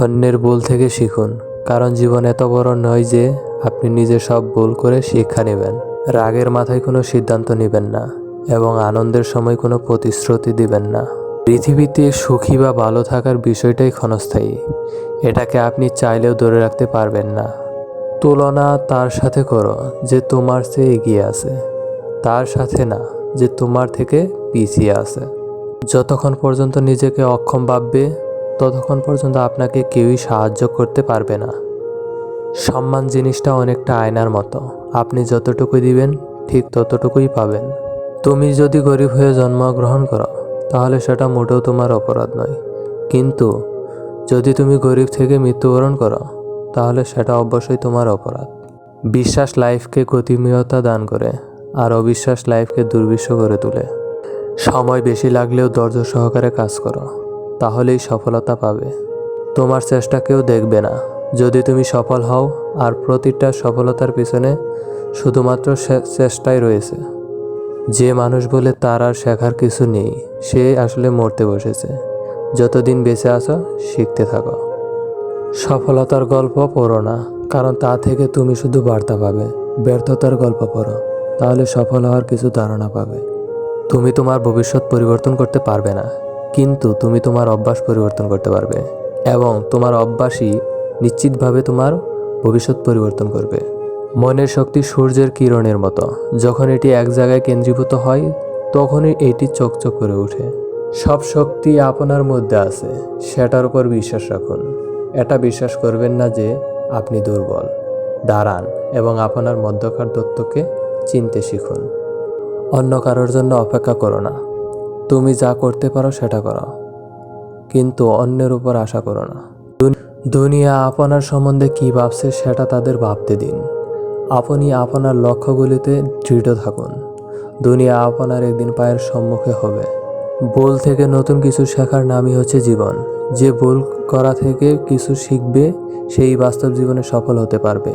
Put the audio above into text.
অন্যের ভুল থেকে শিখুন, কারণ জীবন এত বড় নয় যে আপনি নিজে সব ভুল করে শিক্ষা নেবেন। রাগের মাথায় কোনো সিদ্ধান্ত নেবেন না এবং আনন্দের সময় কোনো প্রতিশ্রুতি দিবেন না। পৃথিবীতে সুখী বা ভালো থাকার বিষয়টাই ক্ষণস্থায়ী, এটাকে আপনি চাইলেও ধরে রাখতে পারবেন না। তুলনা তার সাথে করো যে তোমার চেয়ে এগিয়ে আছে, তার সাথে না যে তোমার থেকে পিছিয়ে আছে। যতক্ষণ পর্যন্ত নিজেকে অক্ষম ভাববে ততক্ষণ পর্যন্ত আপনাকে কেউই সাহায্য করতে পারবে না। সম্মান জিনিসটা অনেকটা আয়নার মতো, আপনি যতটুকু দিবেন ঠিক ততটুকুই পাবেন। তুমি যদি গরিব হয়ে জন্মগ্রহণ করো তাহলে সেটা মোটেও তোমার অপরাধ নয়, কিন্তু যদি তুমি গরিব থেকে মৃত্যুবরণ করো তাহলে সেটা অবশ্যই তোমার অপরাধ। বিশ্বাস লাইফকে গতিময়তা দান করে, আর অবিশ্বাস লাইফকে দুর্বিষহ করে তোলে। সময় বেশি লাগলেও ধৈর্য সহকারে কাজ করো, তাহলেই সফলতা পাবে। তোমার চেষ্টা কেউ দেখবে না যদি তুমি সফল হও, আর প্রতিটা সফলতার পিছনে শুধুমাত্র চেষ্টাই রয়েছে। যে মানুষ বলে তার আর শেখার কিছু নেই, সে আসলে মরতে বসেছে। যতদিন বেঁচে আছো শিখতে থাকো। সফলতার গল্প পড়ো না, কারণ তা থেকে তুমি শুধু বার্তা পাবে। ব্যর্থতার গল্প পড়ো, তাহলে সফল হওয়ার কিছু ধারণা পাবে। তুমি তোমার ভবিষ্যৎ পরিবর্তন করতে পারবে না, কিন্তু তুমি তোমার অভ্যাস পরিবর্তন করতে পারবে, এবং তোমার অভ্যাসই নিশ্চিতভাবে তোমার ভবিষ্যৎ পরিবর্তন করবে। মনের শক্তি সূর্যের কিরণের মতো, যখন এটি এক জায়গায় কেন্দ্রীভূত হয় তখনই এটি চকচক করে ওঠে। সব শক্তি আপনার মধ্যে আছে, সেটার উপর বিশ্বাস রাখুন। এটা বিশ্বাস করবেন না যে আপনি দুর্বল। দাঁড়ান এবং আপনার মধ্যকার তত্ত্বকে চিনতে শিখুন। অন্য কারোর জন্য অপেক্ষা করো না। তুমি যা করতে পারো সেটা করো, কিন্তু অন্যের উপর আশা করো না। দুনিয়া আপনার সম্বন্ধে কী ভাবছে সেটা তাদের ভাবতে দিন। আপনি আপনার লক্ষ্যগুলিতে দৃঢ় থাকুন। দুনিয়া আপনার একদিন পায়ের সম্মুখে হবে। ভুল থেকে নতুন কিছু শেখার নামই হচ্ছে জীবন। যে ভুল করা থেকে কিছু শিখবে সেই বাস্তব জীবনে সফল হতে পারবে।